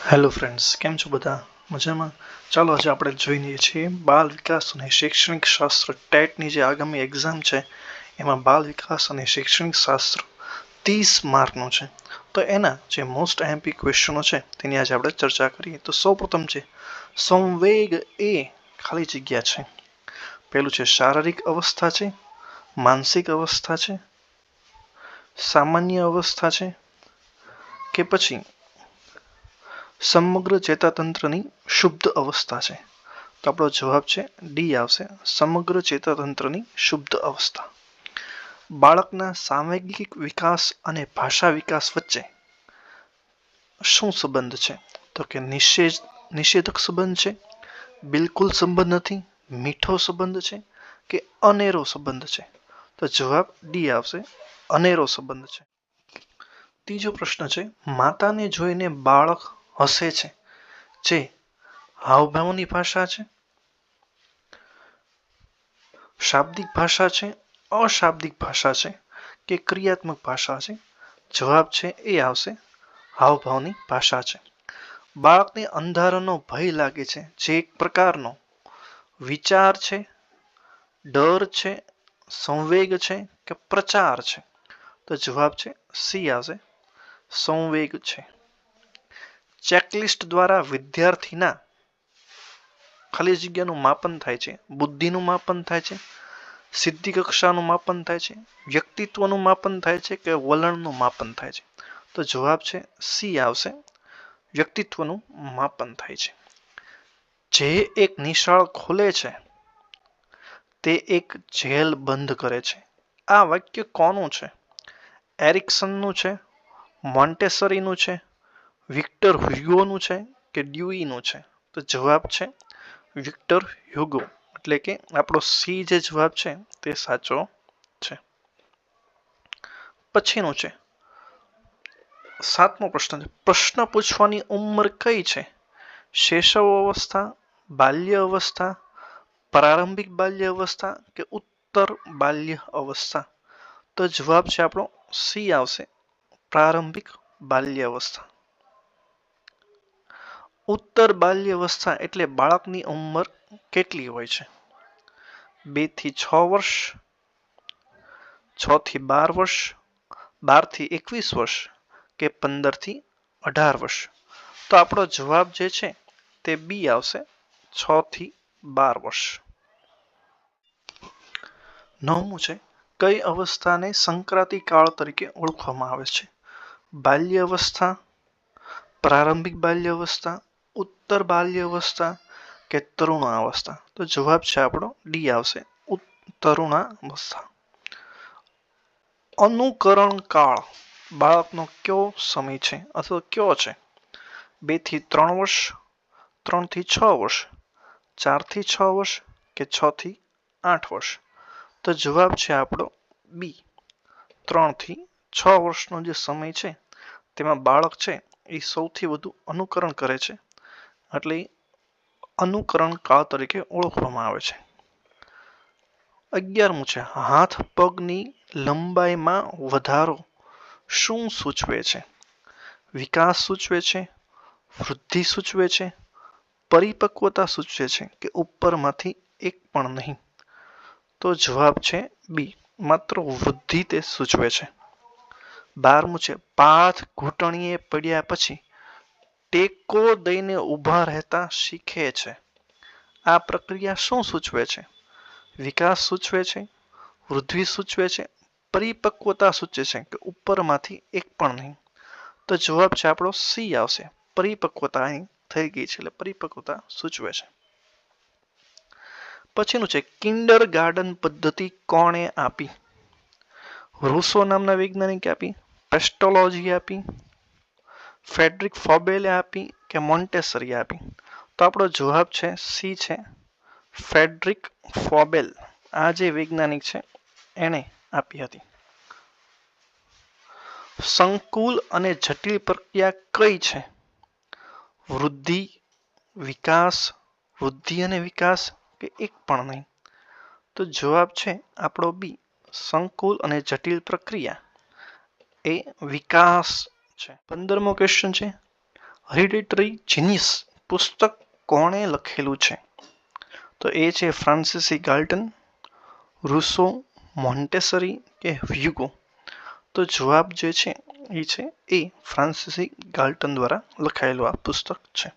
Hello friends, કેમ છો બધા? મજામાં? ચાલો આજે આપણે જોઈ લઈએ છીએ બાલ વિકાસ અને શૈક્ષણિક શાસ્ત્ર ટેટની જે આગામી એક્ઝામ છે એમાં બાલ વિકાસ અને શૈક્ષણિક શાસ્ત્ર 30 માર્કનું છે. તો એના જે મોસ્ટ આઈએમપી ક્વેશ્ચનો છે તેની આજે આપણે ચર્ચા કરીએ. તો સૌપ્રથમ છે સંવેગ એ ખાલી જગ્યા છે. પેલું છે શારીરિક અવસ્થા છે, માનસિક અવસ્થા છે, સામાન્ય અવસ્થા છે કે પછી સમગ્ર ચેતાતંત્રની શુદ્ધ અવસ્થા છે. તો આપણો જવાબ છે ડી આવશે, સમગ્ર ચેતાતંત્રની શુદ્ધ અવસ્થા. બાળકના સાંવેગિક વિકાસ અને ભાષા વિકાસ વચ્ચે શું સંબંધ છે? તો કે નિષેધક સંબંધ છે, બિલકુલ સંબંધ નથી, મીઠો સંબંધ છે કે અનેરો સંબંધ છે? તો જવાબ ડી આવશે, અનેરો સંબંધ છે. ત્રીજો પ્રશ્ન છે માતાને જોઈને બાળક હસે છે જે હાવભાવની ભાષા છે, શાબ્દિક ભાષા છે, અશાબ્દિક ભાષા છે કે ક્રિયાત્મક ભાષા છે? જવાબ છે એ આવશે, હાવભાવની ભાષા છે. બાળકને અંધારાનો ભય લાગે છે જે એક પ્રકારનો વિચાર છે, ડર છે, સંવેગ છે કે પ્રચાર છે? તો જવાબ છે સી આવશે, સંવેગ છે. ચેકલિસ્ટ દ્વારા વિદ્યાર્થીના ખાલી જગ્યાનું માપન થાય છે, બુદ્ધિનું માપન થાય છે, સિદ્ધિ કક્ષાનું માપન થાય છે, વ્યક્તિત્વનું માપન થાય છે કે વલણનું માપન થાય છે? તો જવાબ છે સી આવશે, વ્યક્તિત્વનું માપન થાય છે. જે એક નિશાળ ખોલે છે તે એક જેલ બંધ કરે છે. આ વાક્ય કોનું છે? એરિક્સનનું છે, મોન્ટેસરીનું છે, વિક્ટર હ્યુગોનું છે કે ડ્યુઈનું છે? તો જવાબ છે વિક્ટર હ્યુગો, એટલે કે આપણો સી જે જવાબ છે તે સાચો છે. પછીનું છે 7મો પ્રશ્ન છે પ્રશ્ન પૂછવાની ઉંમર કઈ છે? શૈશવ અવસ્થા, બાલ્ય અવસ્થા, પ્રારંભિક બાલ્ય અવસ્થા કે ઉત્તર બાલ્ય અવસ્થા? તો જવાબ છે આપણો સી આવશે, પ્રારંભિક બાલ્ય અવસ્થા. ઉત્તર બાલ્ય અવસ્થા એટલે બાળકની ઉંમર કેટલી હોય છે? 2 થી 6 વર્ષ, 6 થી 12 વર્ષ, 12 થી 21 વર્ષ કે 15 થી 18 વર્ષ? તો આપણો જવાબ જે છે તે બી આવશે, 6 થી 12 વર્ષ. 9મું છે કઈ અવસ્થાને સંક્રાંતિ કાળ તરીકે ઓળખવામાં આવે છે? બાલ્ય અવસ્થા, પ્રારંભિક બાલ્ય અવસ્થા, ઉત્તર બાલ્ય અવસ્થા કે તરુણાવસ્થા? તો જવાબ છે આપણો ડી આવશે, તરુણાવસ્થા. અનુકરણ કાળ બાળકનો કયો સમય છે અથવા કયો છે? 2 થી 3 વર્ષ, 3 થી 6 વર્ષ, 4 થી 6 વર્ષ કે 6 થી 8 વર્ષ? તો જવાબ છે આપણો બી, 3 થી 6 વર્ષનો જે સમય છે તેમાં બાળક છે એ સૌથી વધુ અનુકરણ કરે છે, એટલે અનુકરણ કાળ તરીકે ઓળખવામાં આવે છે. 11મું છે હાથ પગની લંબાઈમાં વધારો શું સૂચવે છે? વિકાસ સૂચવે છે, વૃદ્ધિ સૂચવે છે, પરિપક્વતા સૂચવે છે કે ઉપરમાંથી એક પણ નહીં? તો જવાબ છે બી, માત્ર વૃદ્ધિ તે સૂચવે છે. 12મું છે પાઠ ઘૂંટણીએ પડ્યા પછી ટેકો દઈને ઊભા રહેતા શીખે છે. આ પ્રક્રિયા શું સૂચવે છે? વિકાસ સૂચવે છે, વૃદ્ધિ સૂચવે છે, પરિપક્વતા સૂચવે છે કે ઉપરમાંથી એક પણ નહીં? તો જવાબ છે આપણો સી આવશે, પરિપક્વતા અહીં થઈ ગઈ છે એટલે પરિપક્વતા સૂચવે છે. પછીનું છે કિન્ડર ગાર્ડન પદ્ધતિ કોણે આપી? રૂસો નામના વૈજ્ઞાનિકે આપી, પેસ્ટોલોજી આપી, ફ્રેડરિક ફોબેલે આપી કે મોન્ટેસરી આપી? તો આપણો જવાબ છે સી છે, ફ્રેડરિક ફોબેલ. આ જે વૈજ્ઞાનિક છે એણે આપી હતી. સંકુલ અને જટિલ પ્રક્રિયા કઈ છે? વૃદ્ધિ, વિકાસ, વૃદ્ધિ અને વિકાસ કે એક પણ નહીં? તો જવાબ છે આપણો બી, સંકુલ અને જટિલ પ્રક્રિયા એ વિકાસ છે. 15મો ક્વેશ્ચન છે હેરિડિટરી જીનિયસ પુસ્તક કોણે લખેલું છે? તો એ છે ફ્રાન્સિસ ગાલ્ટન, રૂસો, મોન્ટેસરી કે હ્યુગો. તો જવાબ જે છે એ ફ્રાન્સિસ ગાલ્ટન દ્વારા લખાયેલું આ પુસ્તક છે.